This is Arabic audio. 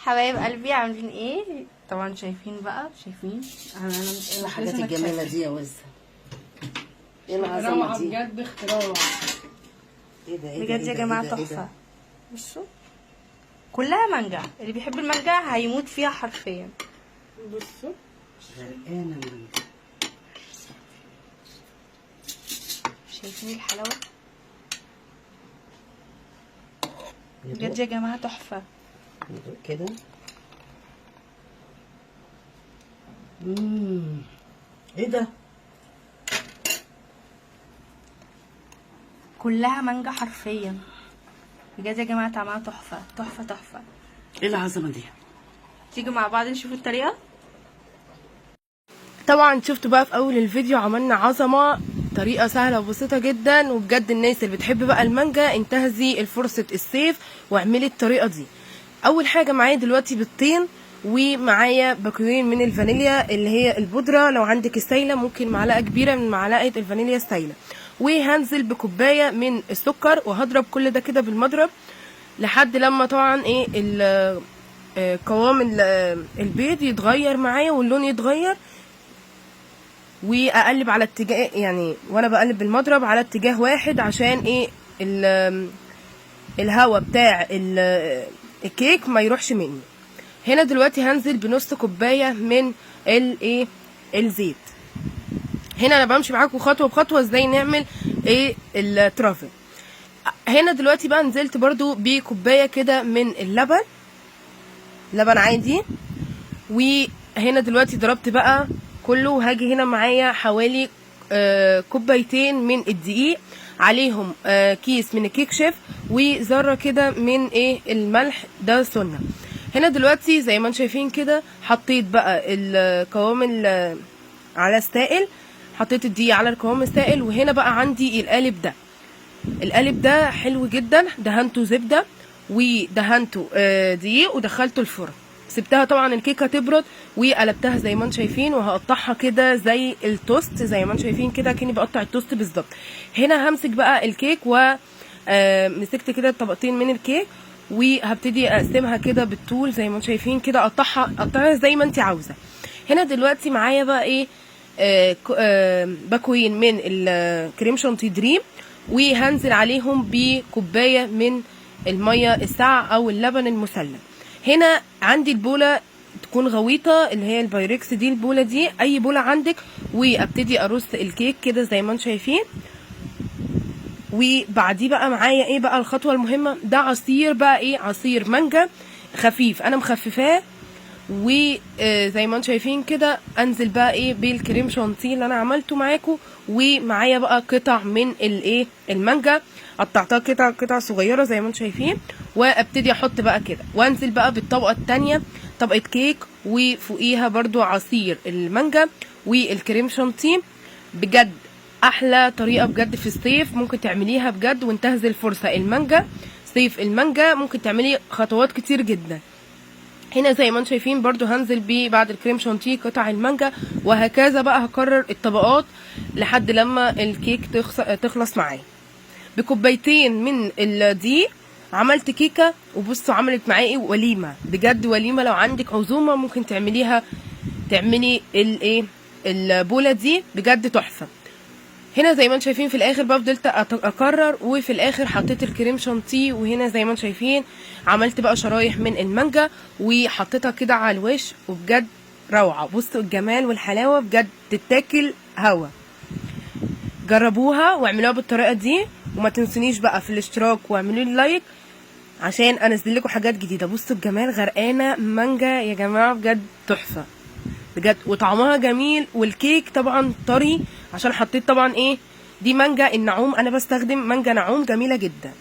حبايب قلبي عاملين ايه؟ طبعا شايفين بقى، شايفين ايه الحاجات الجميله دي يا وزه؟ ايه العظمه دي؟ بجد اختراع. ايه ده؟ بجد يا جماعه تحفه. بصوا كلها مانجا، اللي بيحب المانجا هيموت فيها حرفيا. بصوا غرقانه مانجا. شايفين الحلاوه؟ بجد يا جماعه تحفه كده. ايه ده؟ كلها مانجا حرفيا. بجد يا جماعه طعمها تحفه تحفه تحفه. ايه العظمه دي؟ تيجوا مع بعض نشوف الطريقه. طبعا شفتوا بقى في اول الفيديو عملنا عظمه، طريقه سهله وبسيطه جدا، وبجد الناس اللي بتحب بقى المانجا انتهزي الفرصه الصيف واعملي الطريقه دي. اول حاجه معايا دلوقتي بيضتين، ومعايا باكوين من الفانيليا اللي هي البودره، لو عندك السايله ممكن معلقه كبيره من معلقه الفانيليا السايله، وهنزل بكوبايه من السكر، وهضرب كل ده كده بالمضرب لحد لما طبعا ايه قوام البيض يتغير معايا واللون يتغير، واقلب على اتجاه، يعني وانا بقلب بالمضرب على اتجاه واحد عشان ايه الهواء بتاع الكيك ما يروحش مني. هنا دلوقتي هنزل بنص كوبايه من الايه الزيت. هنا انا بمشي معاكم خطوه بخطوه ازاي نعمل ايه الترافل. هنا دلوقتي بقى نزلت برضو بكوبايه كده من اللبن، لبن عادي، وهنا دلوقتي ضربت بقى كله، وهاجي هنا معايا حوالي كوبايتين من الدقيق، عليهم كيس من الكيك شيف، وذره كده من ايه الملح ده سنه. هنا دلوقتي زي ما انتم شايفين كده حطيت بقى القوام على السائل، حطيت الدقيق على القوام السائل، وهنا بقى عندي القالب ده حلو جدا، دهنته زبده ودهنته دقيق ودخلته الفرن. سبتها طبعا الكيكه تبرد وقلبتها زي ما انتم شايفين، وهقطعها كده زي التوست، زي ما انتم شايفين كده كاني بقطع التوست بالظبط. هنا همسك بقى الكيك ومسكت كده طبقتين من الكيك، وهبتدي اقسمها كده بالطول زي ما انتم شايفين كده، اقطعها زي ما انت عاوزه. هنا دلوقتي معايا بقى ايه باكوين من الكريم شانتيه دريم، وهنزل عليهم بكوبايه من الميه الساقعه او اللبن المثلج. هنا عندي البوله تكون غويطه اللي هي البايركس دي، البوله دي اي بوله عندك، وابتدي ارص الكيك كده زي ما انتم شايفين. وبعديه بقى معايا ايه بقى الخطوه المهمه، ده عصير بقى ايه، عصير مانجا خفيف انا مخففاه، وزي ما انتم شايفين كده انزل بقى ايه بالكريم شانتيه اللي انا عملته معاكم، ومعايا بقى قطع من الايه المانجا قطعتها قطع صغيره زي ما انتم شايفين، وابتدي احط بقى كده، وانزل بقى بالطبقه الثانيه طبقه كيك، وفوقيها برضو عصير المانجا والكريم شانتيه. بجد احلى طريقه بجد في الصيف ممكن تعمليها بجد، وانتهز الفرصه، المانجا صيف المانجا ممكن تعملي خطوات كتير جدا. هنا زي ما انتم شايفين برضو هنزل بيه بعد الكريم شانتيه قطع المانجا، وهكذا بقى هكرر الطبقات لحد لما الكيك تخلص معايا. بكوبايتين من الدقيق عملت كيكه، وبصوا عملت معايا ايه، وليمه بجد، وليمه. لو عندك عزومه ممكن تعملي الايه البوله دي بجد تحفه. هنا زي ما انتم شايفين في الاخر بقى فضلت اكرر، وفي الاخر حطيت الكريم شانتيه، وهنا زي ما انتم شايفين عملت بقى شرايح من المانجا وحطيتها كده على الوش، وبجد روعه. بصوا الجمال والحلاوه بجد تتاكل هوا. جربوها واعملوها بالطريقه دي، وما تنسونيش بقى في الاشتراك واعملوا لي لايك عشان انزل لكم حاجات جديده. بصوا الجمال، غرقانه مانجا يا جماعه بجد تحفه بجد، وطعمها جميل، والكيك طبعا طري عشان حطيت طبعا ايه دي مانجا النعوم، انا بستخدم مانجا نعوم جميله جدا.